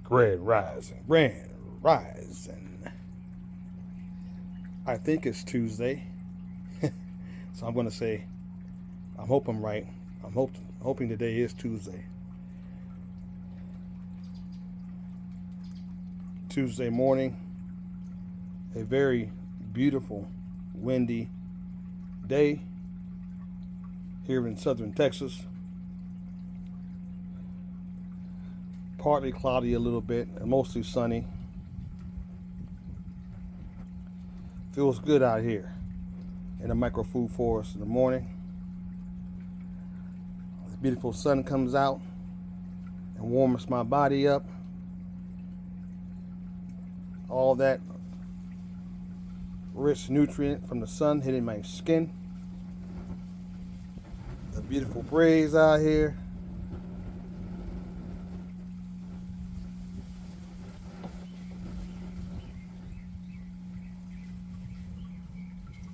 Grand Rising, Grand Rising. I think it's Tuesday, so I'm going to say, I hope I'm right. I'm hoping today is Tuesday. Tuesday morning, a very beautiful, windy day here in southern Texas. Partly cloudy a little bit and mostly sunny. Feels good out here in the microfood forest in the morning. The beautiful sun comes out and warms my body up. All that rich nutrient from the sun hitting my skin. The beautiful breeze out here.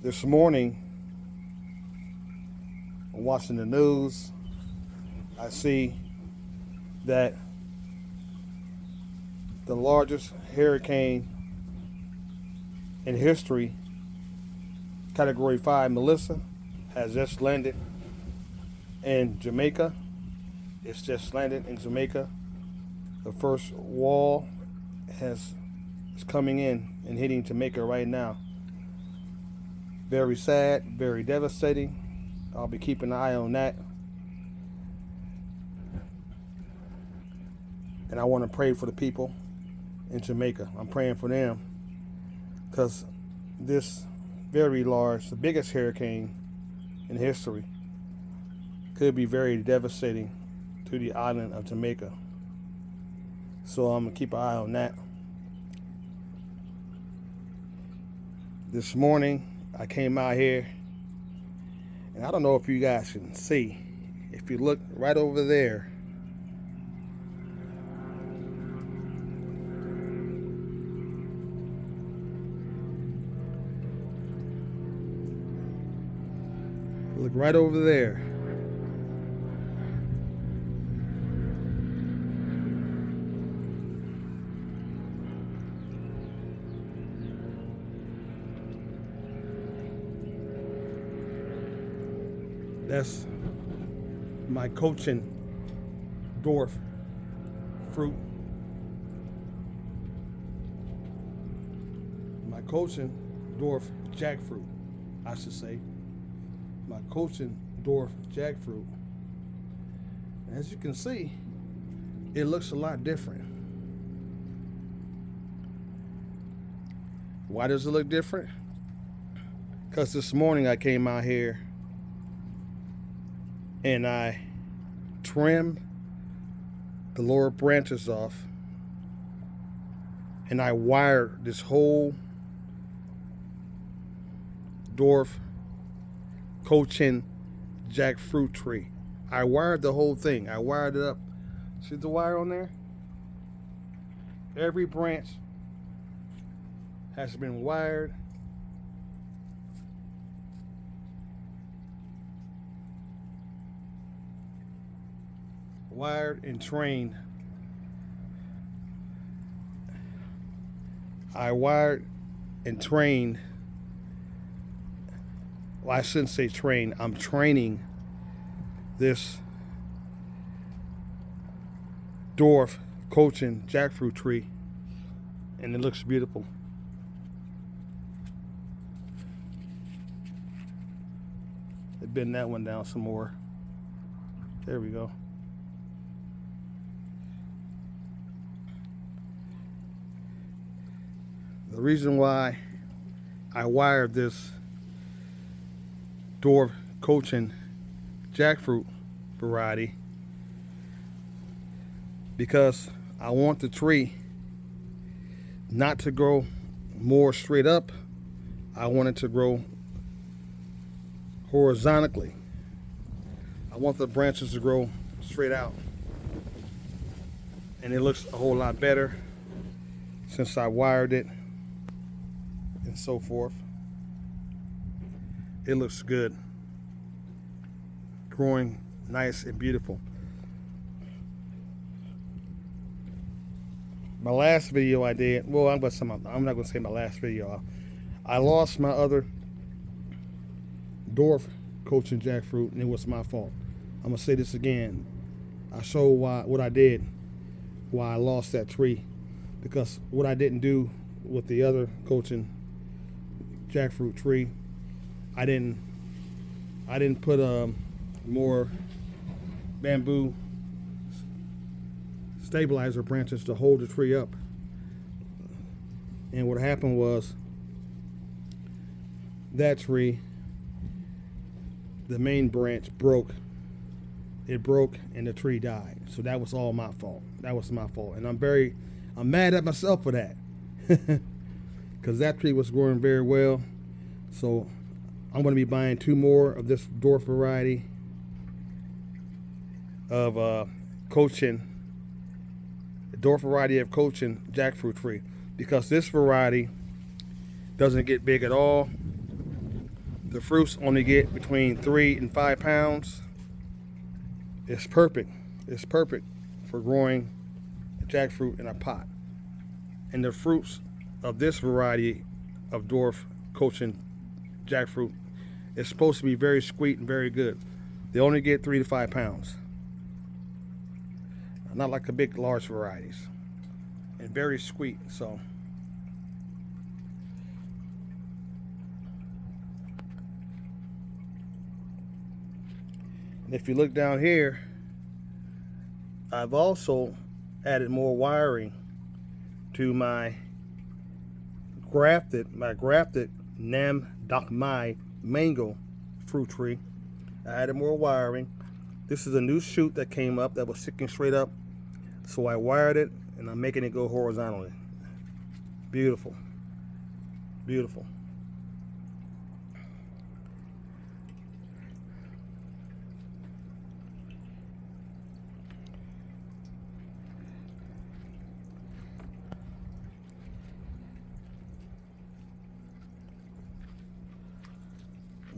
This morning, watching the news, I see that the largest hurricane in history, Category 5 Melissa, has just landed in Jamaica. It's just landed in Jamaica. The first wall is coming in and hitting Jamaica right now. Very sad, very devastating. I'll be keeping an eye on that. And I want to pray for the people in Jamaica. I'm praying for them because this very large, the biggest hurricane in history, could be very devastating to the island of Jamaica. So I'm going to keep an eye on that. This morning, I came out here, and I don't know if you guys can see. If you look right over there, look right over there. That's my Cochin Dwarf fruit. My Cochin Dwarf Jackfruit, I should say. My Cochin Dwarf Jackfruit. As you can see, it looks a lot different. Why does it look different? Because this morning I came out here and I trimmed the lower branches off, and I wired this whole dwarf Cochin jackfruit tree. I wired the whole thing. I wired it up. See the wire on there? Every branch has been wired. Wired and trained. I wired and trained. Well, I shouldn't say train. I'm training this dwarf Cochin jackfruit tree, and it looks beautiful. They bend that one down some more. There we go. The reason why I wired this dwarf Cochin jackfruit variety, because I want the tree not to grow more straight up. I want it to grow horizontally. I want the branches to grow straight out. And it looks a whole lot better since I wired it and so forth. It looks good. Growing nice and beautiful. my last video I did, well, I'm not going to say my last video. I lost my other dwarf Cochin jackfruit, and it was my fault. I'm going to say this again. I show what I did, why I lost that tree, because what I didn't do with the other Cochin jackfruit tree, I didn't put more bamboo stabilizer branches to hold the tree up. And what happened was that tree, the main branch broke. It broke and the tree died. So that was all my fault. That was my fault. And I'm mad at myself for that. Because that tree was growing very well. So I'm going to be buying 2 more of this dwarf variety of Cochin, the dwarf variety of Cochin jackfruit tree, because this variety doesn't get big at all. The fruits only get between 3 and 5 pounds. It's perfect. It's perfect for growing jackfruit in a pot. And the fruits of this variety of dwarf Cochin jackfruit is supposed to be very sweet and very good. They only get 3 to 5 pounds. Not like the big, large varieties. And very sweet, so. And if you look down here, I've also added more wiring to my grafted Nam Dak Mai mango fruit tree. I added more wiring. This is a new shoot that came up that was sticking straight up. So I wired it and I'm making it go horizontally. Beautiful. Beautiful.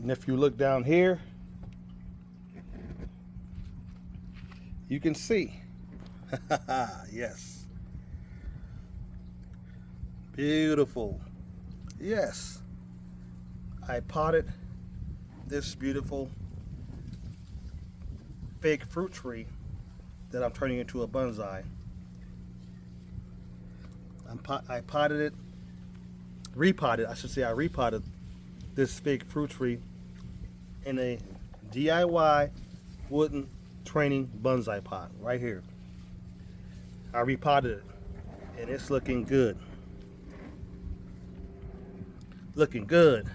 And if you look down here, you can see. Yes. Beautiful. Yes. I potted this beautiful fake fruit tree that I'm turning into a bonsai. I potted it, repotted, I should say I repotted this fake fruit tree in a DIY wooden training bonsai pot right here. I repotted it and it's looking good. Looking good.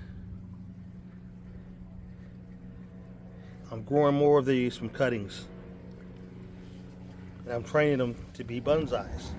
I'm growing more of these from cuttings and I'm training them to be bonsais.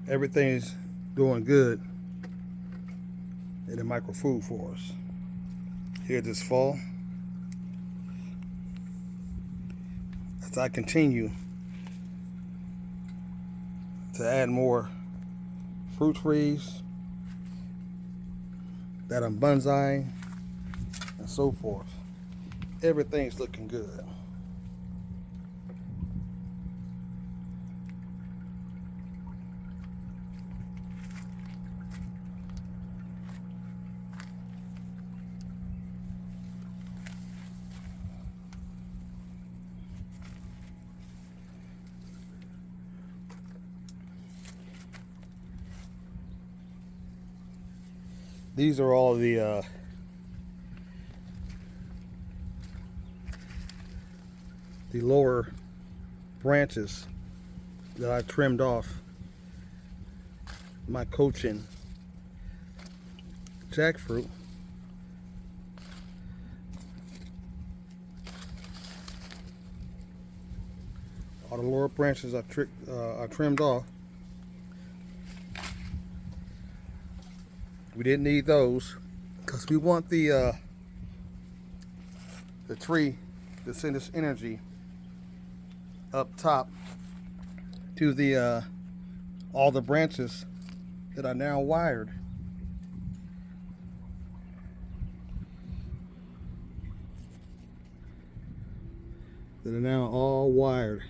Everything's doing good in the micro food for us here this fall. As I continue to add more fruit trees that I'm bonsaiing and so forth, everything's looking good. These are all the the lower branches that I trimmed off my Cochin jackfruit. All the lower branches I trimmed off. We didn't need those because we want the tree to send its energy up top to the all the branches that are now wired. That are now all wired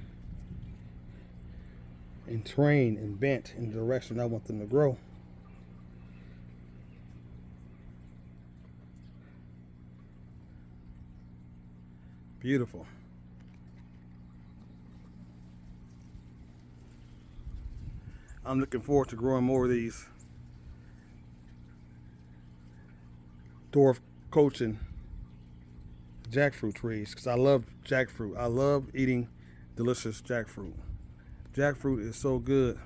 and trained and bent in the direction I want them to grow. Beautiful. I'm looking forward to growing more of these dwarf Cochin jackfruit trees because I love jackfruit. I love eating delicious jackfruit. Jackfruit is so good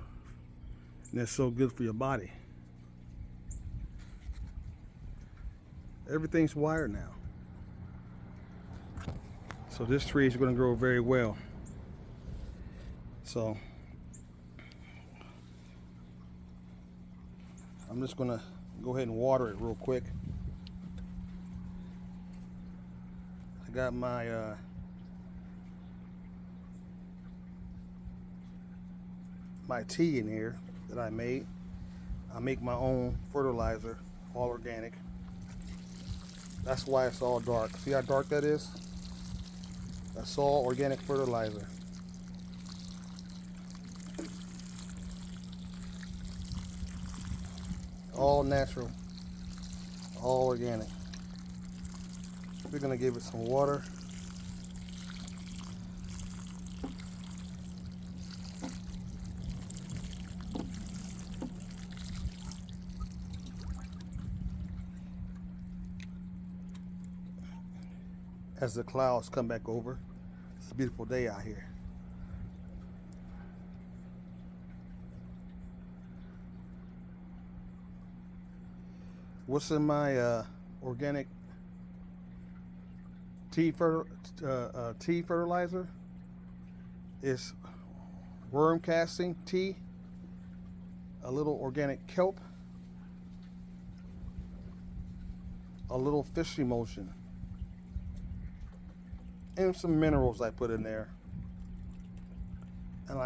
and it's so good for your body. Everything's wired now. So this tree is going to grow very well. So I'm just going to go ahead and water it real quick. I got my my tea in here that I made. I make my own fertilizer, all organic. That's why it's all dark. See how dark that is? That's all organic fertilizer. All natural, all organic. We're gonna give it some water. As the clouds come back over. It's a beautiful day out here. What's in my organic tea fertilizer is worm casting tea, a little organic kelp, a little fish emulsion, and some minerals I put in there. And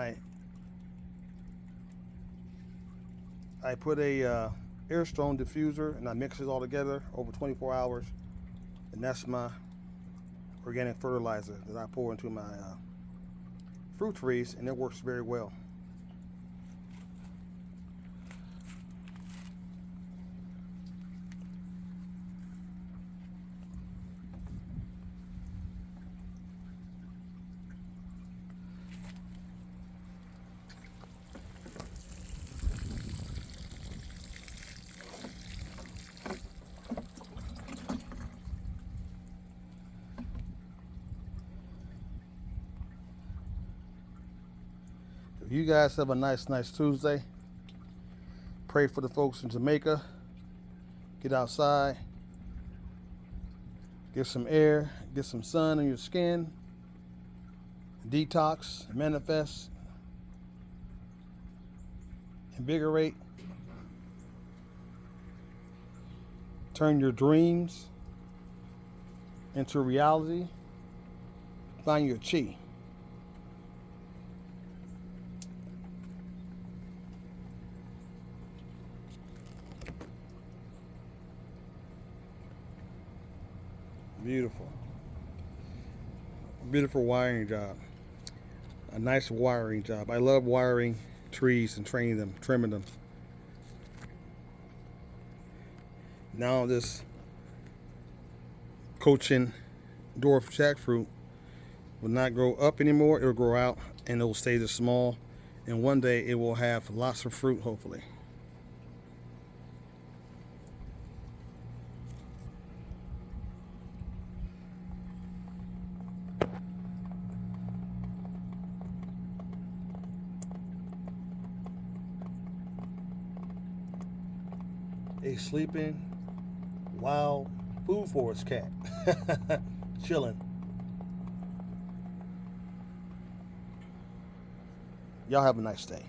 I put a airstone diffuser and I mix it all together over 24 hours, and that's my organic fertilizer that I pour into my fruit trees, and it works very well. You guys have a nice Tuesday. Pray for the folks in Jamaica. Get outside. Get some air. Get some sun on your skin. Detox. Manifest. Invigorate. Turn your dreams into reality. Find your chi. Beautiful. Beautiful wiring job. A nice wiring job. I love wiring trees and training them, trimming them. Now this Cochin Dwarf Jackfruit will not grow up anymore. It will grow out and it will stay this small. And one day it will have lots of fruit, hopefully. a sleeping wild food forest cat. Chilling. Y'all have a nice day.